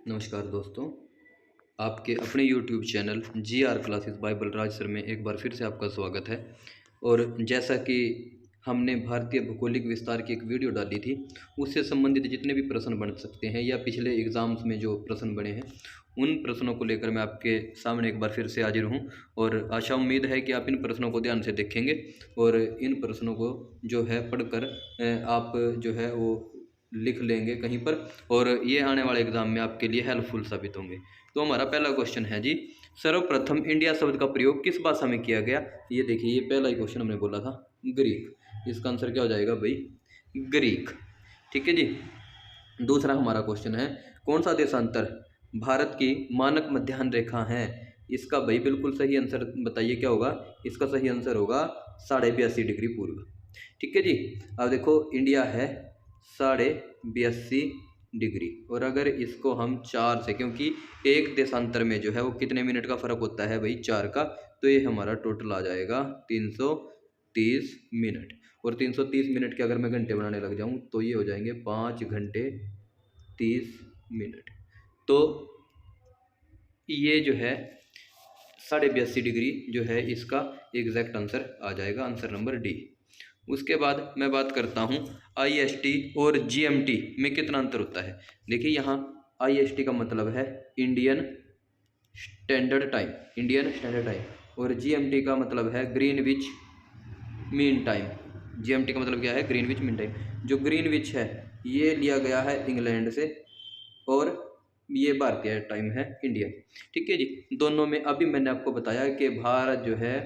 नमस्कार दोस्तों, आपके अपने YouTube channel GR classes bye Balraj sir में एक बार फिर से आपका स्वागत है। और जैसा कि हमने भारतीय भौगोलिक विस्तार की एक वीडियो डाली थी, उससे संबंधित जितने भी प्रश्न बन सकते हैं या पिछले एग्ज़ाम्स में जो प्रश्न बने हैं, उन प्रश्नों को लेकर मैं आपके सामने एक बार फिर से हाजिर हूँ। और आशा उम्मीद है कि आप इन प्रश्नों को ध्यान से देखेंगे और इन प्रश्नों को जो है पढ़कर आप जो है वो लिख लेंगे कहीं पर, और ये आने वाले एग्जाम में आपके लिए हेल्पफुल साबित होंगे। तो हमारा पहला क्वेश्चन है जी, सर्वप्रथम इंडिया शब्द का प्रयोग किस भाषा में किया गया? ये देखिए, ये पहला ही क्वेश्चन हमने बोला था, ग्रीक। इसका आंसर क्या हो जाएगा भाई? ग्रीक। ठीक है जी। दूसरा हमारा क्वेश्चन है, कौन सा देशांतर भारत की मानक मध्याह्न रेखा है? इसका भाई बिल्कुल सही आंसर बताइए क्या होगा? इसका सही आंसर होगा 82.5 डिग्री पूर्व। ठीक है जी। अब देखो, इंडिया है 82.5 डिग्री, और अगर इसको हम 4 से, क्योंकि एक देशांतर में जो है वो कितने मिनट का फ़र्क होता है भाई? 4 का। तो ये हमारा टोटल आ जाएगा 330 मिनट। और 330 मिनट के अगर मैं घंटे बनाने लग जाऊं तो ये हो जाएंगे 5 घंटे 30 मिनट। तो ये जो है 82.5 डिग्री जो है इसका एग्जैक्ट आंसर आ जाएगा, आंसर नंबर डी। उसके बाद मैं बात करता हूँ IST और GMT में कितना अंतर होता है। देखिए, यहाँ IST का मतलब है Indian standard time, Indian standard time, और GMT का मतलब है ग्रीनविच मीन टाइम। GMT का मतलब क्या है? Greenwich mean time. जो ग्रीनविच है ये लिया गया है इंग्लैंड से, और ये भारतीय टाइम है, इंडियन। ठीक है जी। दोनों में अभी मैंने आपको बताया कि भारत जो है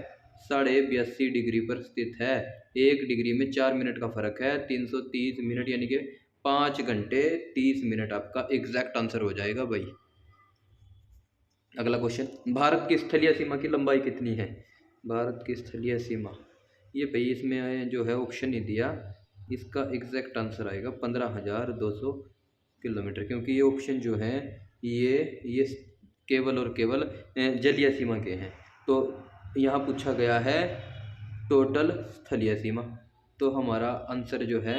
82.5 डिग्री पर स्थित है। 1 डिग्री में 4 मिनट का फर्क है, 330 मिनट, यानी कि 5 घंटे 30 मिनट आपका एग्जैक्ट आंसर हो जाएगा भाई। अगला क्वेश्चन, भारत की स्थलीय सीमा की लंबाई कितनी है? भारत की स्थलीय सीमा, ये भाई इसमें जो है ऑप्शन नहीं दिया, इसका एग्जैक्ट आंसर आएगा 15,200 किलोमीटर, क्योंकि ये ऑप्शन जो है ये केवल और केवल जलीय सीमा के हैं। तो यहाँ पूछा गया है टोटल स्थलीय सीमा, तो हमारा आंसर जो है,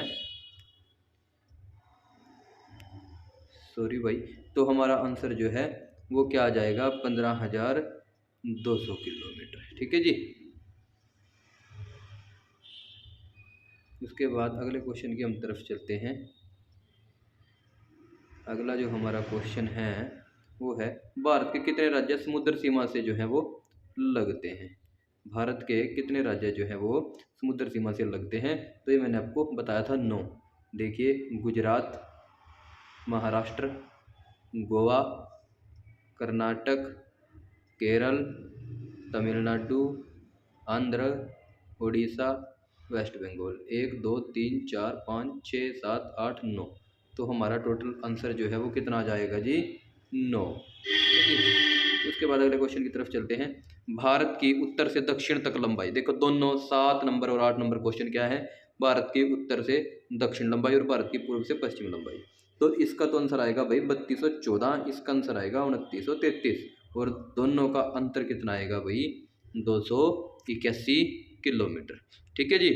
सॉरी भाई, तो हमारा आंसर जो है वो क्या आ जाएगा? 15,200 किलोमीटर। ठीक है जी। उसके बाद अगले क्वेश्चन की हम तरफ चलते हैं। अगला जो हमारा क्वेश्चन है वो है, भारत के कितने राज्य समुद्र सीमा से जो है वो लगते हैं? भारत के कितने राज्य जो है वो समुद्र सीमा से लगते हैं? तो ये मैंने आपको बताया था 9। देखिए, गुजरात, महाराष्ट्र, गोवा, कर्नाटक, केरल, तमिलनाडु, आंध्र, उड़ीसा, वेस्ट बंगाल। 1 2 3 4 5 6 7 8 9। तो हमारा टोटल आंसर जो है वो कितना आ जाएगा जी? 9। ठीक है। उसके बाद अगले क्वेश्चन की तरफ चलते हैं। भारत की उत्तर से दक्षिण तक लंबाई, देखो दोनों 7 नंबर और 8 नंबर क्वेश्चन क्या है? भारत की उत्तर से दक्षिण लंबाई और भारत की पूर्व से पश्चिम लंबाई। तो इसका तो आंसर आएगा भाई 3214, इसका आंसर आएगा 2933, और दोनों का अंतर कितना आएगा भाई? 281 किलोमीटर। ठीक है जी।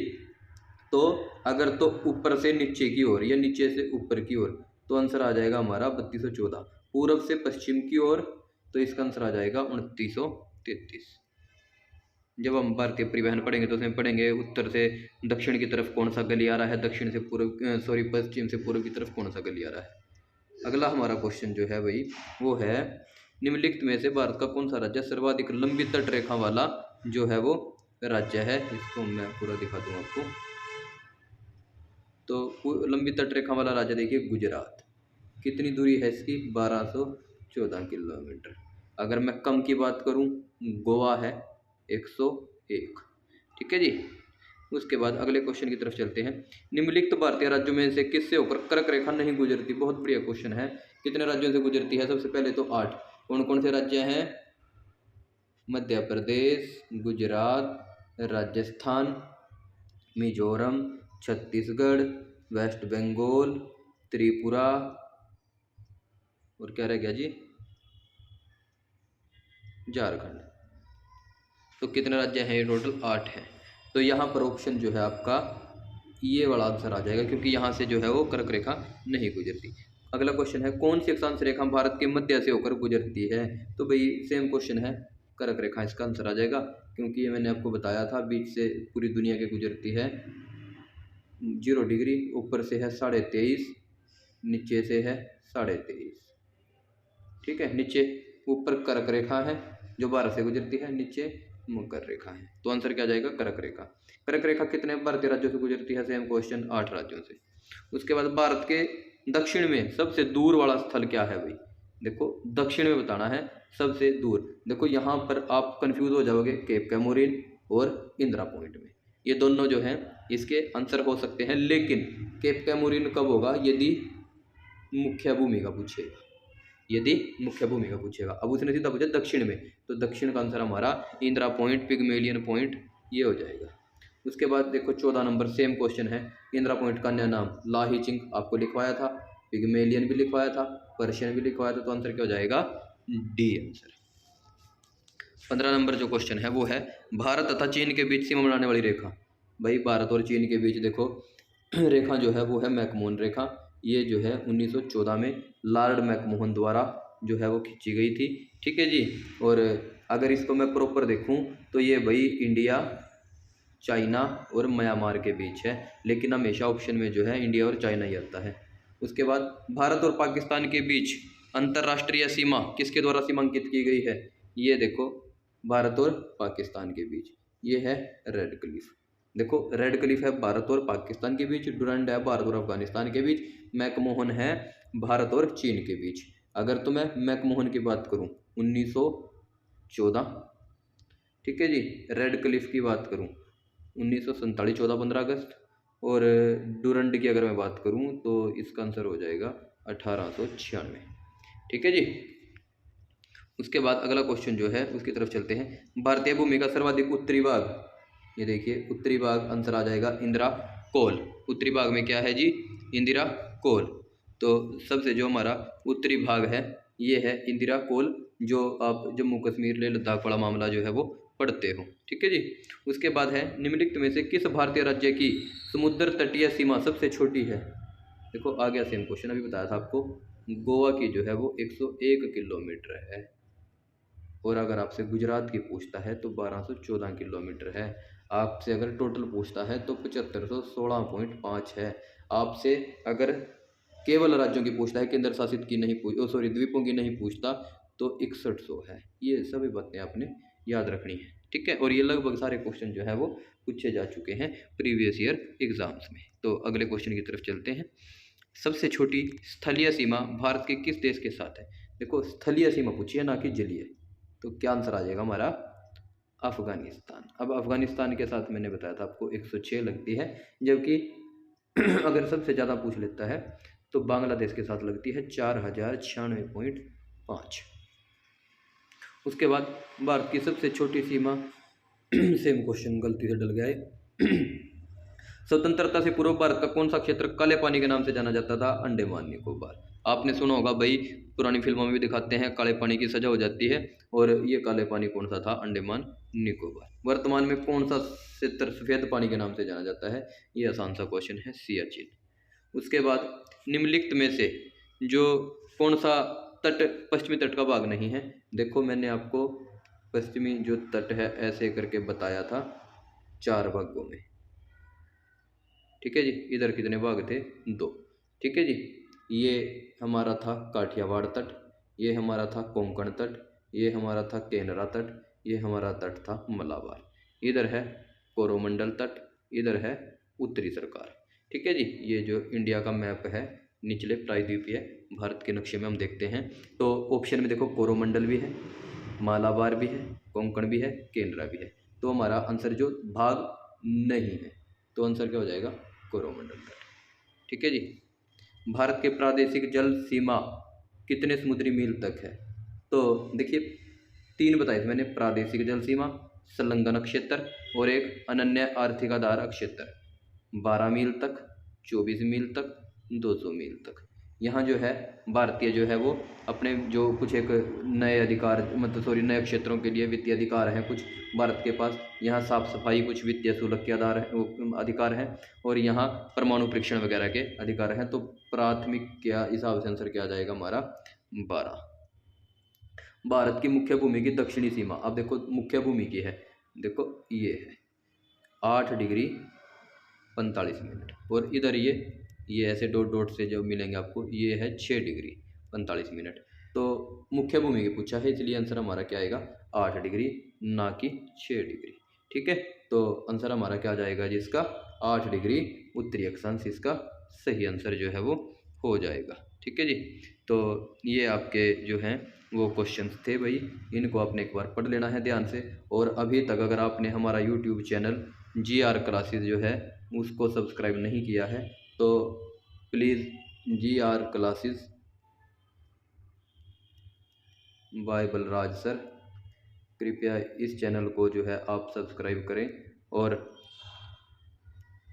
तो अगर तो ऊपर से नीचे की ओर या नीचे से ऊपर की ओर, तो आंसर आ जाएगा हमारा 3214। पूर्व से पश्चिम की ओर, तो इसका आंसर आ जाएगा 2933। जब हम भारतीय परिवहन पढ़ेंगे तो उसमें पढ़ेंगे उत्तर से दक्षिण की तरफ कौन सा गली आ रहा है, दक्षिण से पूर्व, सॉरी, पश्चिम से पूर्व की तरफ कौन सा गली आ रहा है। अगला हमारा क्वेश्चन जो है भाई वो है, निम्नलिखित में से भारत का कौन सा राज्य सर्वाधिक लंबी तट रेखा वाला जो है वो राज्य है? इसको मैं पूरा दिखा दूँ आपको। तो लंबी तट रेखा वाला राज्य देखिए, गुजरात। कितनी दूरी है इसकी? 1214 किलोमीटर। अगर मैं कम की बात करूं, गोवा है 101। ठीक है जी। उसके बाद अगले क्वेश्चन की तरफ चलते हैं। निम्नलिखित भारतीय राज्यों में से किससे होकर कर्क रेखा नहीं गुजरती? बहुत बढ़िया क्वेश्चन है। कितने राज्यों से गुजरती है? सबसे पहले तो 8। कौन कौन से राज्य हैं? मध्य प्रदेश, गुजरात, राजस्थान, मिजोरम, छत्तीसगढ़, वेस्ट बंगाल, त्रिपुरा, और क्या रह गया जी? झारखंड। तो कितने राज्य हैं? ये टोटल 8 हैं। तो यहाँ पर ऑप्शन जो है आपका ये वाला आंसर आ जाएगा, क्योंकि यहाँ से जो है वो कर्क रेखा नहीं गुजरती। अगला क्वेश्चन है कौन सी अक्षांश रेखा भारत के मध्य से होकर गुजरती है। तो भाई सेम क्वेश्चन है, कर्क रेखा इसका आंसर आ जाएगा, क्योंकि ये मैंने आपको बताया था बीच से पूरी दुनिया के गुजरती है 0 डिग्री, ऊपर से है 23.5, नीचे से है 23.5। ठीक है, नीचे ऊपर कर्क रेखा है जो भारत से गुजरती है, नीचे मकर रेखा है। तो आंसर क्या जाएगा, कर्क रेखा। कर्क रेखा कितने भारतीय राज्यों से गुजरती है, सेम क्वेश्चन 8 राज्यों से। उसके बाद भारत के दक्षिण में सबसे दूर वाला स्थल क्या है भाई, देखो दक्षिण में बताना है सबसे दूर। देखो यहाँ पर आप कंफ्यूज हो जाओगे केप कैमोरिन और इंदिरा पॉइंट में, ये दोनों जो हैं इसके आंसर हो सकते हैं, लेकिन केप कैमोरिन कब होगा, यदि मुख्य भूमिका पूछेगा, यदि मुख्य भूमिका पूछेगा। अब उसने सीधा पूछा दक्षिण में, तो दक्षिण का आंसर हमारा इंदिरा पॉइंट, पिग्मेलियन पॉइंट ये हो जाएगा। उसके बाद देखो 14 नंबर सेम क्वेश्चन है, इंदिरा पॉइंट का अन्य नाम लाही चिंग आपको लिखवाया था, पिग्मेलियन भी लिखवाया था, पर्शियन भी लिखवाया था, तो आंसर क्या हो जाएगा, डी आंसर। 15 नंबर जो क्वेश्चन है वो है भारत तथा चीन के बीच सीमा बनाने वाली रेखा। भाई भारत और चीन के बीच देखो रेखा जो है वो है मैकमोहन रेखा, ये जो है 1914 में लॉर्ड मैकमोहन द्वारा जो है वो खींची गई थी। ठीक है जी, और अगर इसको मैं प्रॉपर देखूं तो ये भाई इंडिया, चाइना और म्यांमार के बीच है, लेकिन हमेशा ऑप्शन में जो है इंडिया और चाइना ही आता है। उसके बाद भारत और पाकिस्तान के बीच अंतर्राष्ट्रीय सीमा किसके द्वारा सीमांकित की गई है, ये देखो भारत और पाकिस्तान के बीच, ये है रेड क्लिफ। देखो रेड क्लिफ है भारत और पाकिस्तान के बीच, डुरंड है भारत और अफगानिस्तान के बीच, मैकमोहन है भारत और चीन के बीच। अगर तो मैं मैकमोहन की बात करूं 1914, ठीक है जी, रेड क्लिफ की बात करूं 1947 14 15 अगस्त, और डुरंड की अगर मैं बात करूं तो इसका आंसर हो जाएगा 1896। ठीक है जी। उसके बाद अगला क्वेश्चन जो है उसकी तरफ चलते हैं, भारतीय भूमि का सर्वाधिक उत्तरी भाग, ये देखिए उत्तरी भाग आंसर आ जाएगा इंदिरा कोल। उत्तरी भाग में क्या है जी, इंदिरा कोल। तो सबसे जो हमारा उत्तरी भाग है ये है इंदिरा कोल, जो आप जम्मू कश्मीर ले लद्दाख वाला मामला जो है वो पढ़ते हो। ठीक है जी। उसके बाद है निम्नलिखित में से किस भारतीय राज्य की समुद्र तटीय सीमा सबसे छोटी है। देखो आ गया सेम क्वेश्चन, अभी बताया था आपको, गोवा की जो है वो 101 किलोमीटर है, और अगर आपसे गुजरात की पूछता है तो 1214 किलोमीटर है। आपसे अगर टोटल पूछता है तो 7516.5 है। आपसे अगर केवल राज्यों की पूछता है, केंद्र शासित की नहीं द्वीपों की नहीं पूछता, तो 6100 है। ये सभी बातें आपने याद रखनी है। ठीक है, और ये लगभग सारे क्वेश्चन जो है वो पूछे जा चुके हैं प्रीवियस ईयर एग्जाम्स में। तो अगले क्वेश्चन की तरफ चलते हैं। सबसे छोटी स्थलीय सीमा भारत के किस देश के साथ है। देखो स्थलीय सीमा पूछी है ना कि जलीय, तो क्या आंसर आ जाएगा हमारा, अफगानिस्तान। अब अफगानिस्तान के साथ मैंने बताया था आपको 106 लगती है, जबकि अगर सबसे ज़्यादा पूछ लेता है तो बांग्लादेश के साथ लगती है 4096.5। उसके बाद भारत की सबसे छोटी सीमा सेम क्वेश्चन गलती से डल गया है। स्वतंत्रता से पूर्व भारत का कौन सा क्षेत्र काले पानी के नाम से जाना जाता था, अंडमान निकोबार। आपने सुना होगा भाई, पुरानी फिल्मों में भी दिखाते हैं काले पानी की सजा हो जाती है, और ये काले पानी कौन सा था, अंडमान निकोबार। वर्तमान में कौन सा क्षेत्र सफेद पानी के नाम से जाना जाता है, ये आसान सा क्वेश्चन है, सियाचिन। उसके बाद निम्नलिखित में से जो कौन सा तट पश्चिमी तट का भाग नहीं है। देखो मैंने आपको पश्चिमी जो तट है ऐसे करके बताया था 4 भागों में। ठीक है जी, इधर कितने भाग थे, 2। ठीक है जी, ये हमारा था काठियावाड़ तट, ये हमारा था कोंकण तट, ये हमारा था केनरा तट, ये हमारा तट था मलाबार। इधर है कोरोमंडल तट, इधर है उत्तरी सरकार। ठीक है जी, ये जो इंडिया का मैप है निचले प्रायद्वीपीय भारत के नक्शे में हम देखते हैं, तो ऑप्शन में देखो कोरोमंडल भी है, मालाबार भी है, कोंकण भी है, केनरा भी है। तो हमारा आंसर जो भाग नहीं है, तो आंसर क्या हो जाएगा, कोरोमंडल तट। ठीक है जी। भारत के प्रादेशिक जल सीमा कितने समुद्री मील तक है। तो देखिए 3 बताए थे मैंने, प्रादेशिक जल सीमा, संलग्न क्षेत्र और एक अनन्य आर्थिक आधार क्षेत्र। 12 मील तक, 24 मील तक, 200 मील तक। यहाँ जो है भारतीय जो है वो अपने जो कुछ एक नए अधिकार, मतलब सॉरी, नए क्षेत्रों के लिए वित्तीय अधिकार हैं कुछ भारत के पास। यहाँ साफ सफाई, कुछ वित्तीय शुल्क के आधार है, वो अधिकार हैं। और यहाँ परमाणु परीक्षण वगैरह के अधिकार हैं। तो प्राथमिक क्या हिसाब से आंसर क्या आ जाएगा हमारा? 12। भारत की मुख्य भूमि की दक्षिणी सीमा, अब देखो मुख्य भूमि की है, देखो ये है 8 डिग्री 45 मिनट, और इधर ये ऐसे डॉट डॉट से जो मिलेंगे आपको, ये है 6 डिग्री 45 मिनट। तो मुख्य भूमि की पूछा है, इसलिए आंसर हमारा क्या आएगा? 8 डिग्री, ना कि 6 डिग्री। ठीक है, तो आंसर हमारा क्या आ जाएगा जी? इसका 8 डिग्री उत्तरी अक्षांश इसका सही आंसर जो है वो हो जाएगा। ठीक है जी, तो ये आपके जो हैं वो क्वेश्चंस थे भाई, इनको आपने एक बार पढ़ लेना है ध्यान से। और अभी तक अगर आपने हमारा यूट्यूब चैनल GR क्लासेस जो है उसको सब्सक्राइब नहीं किया है तो please GR classes bye Balraj sir, कृपया इस चैनल को जो है आप सब्सक्राइब करें और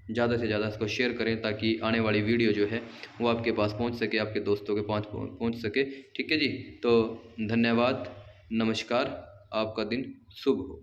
ज़्यादा से ज़्यादा इसको शेयर करें, ताकि आने वाली वीडियो जो है वो आपके पास पहुंच सके, आपके दोस्तों के पास पहुंच सके। ठीक है जी, तो धन्यवाद, नमस्कार, आपका दिन शुभ हो।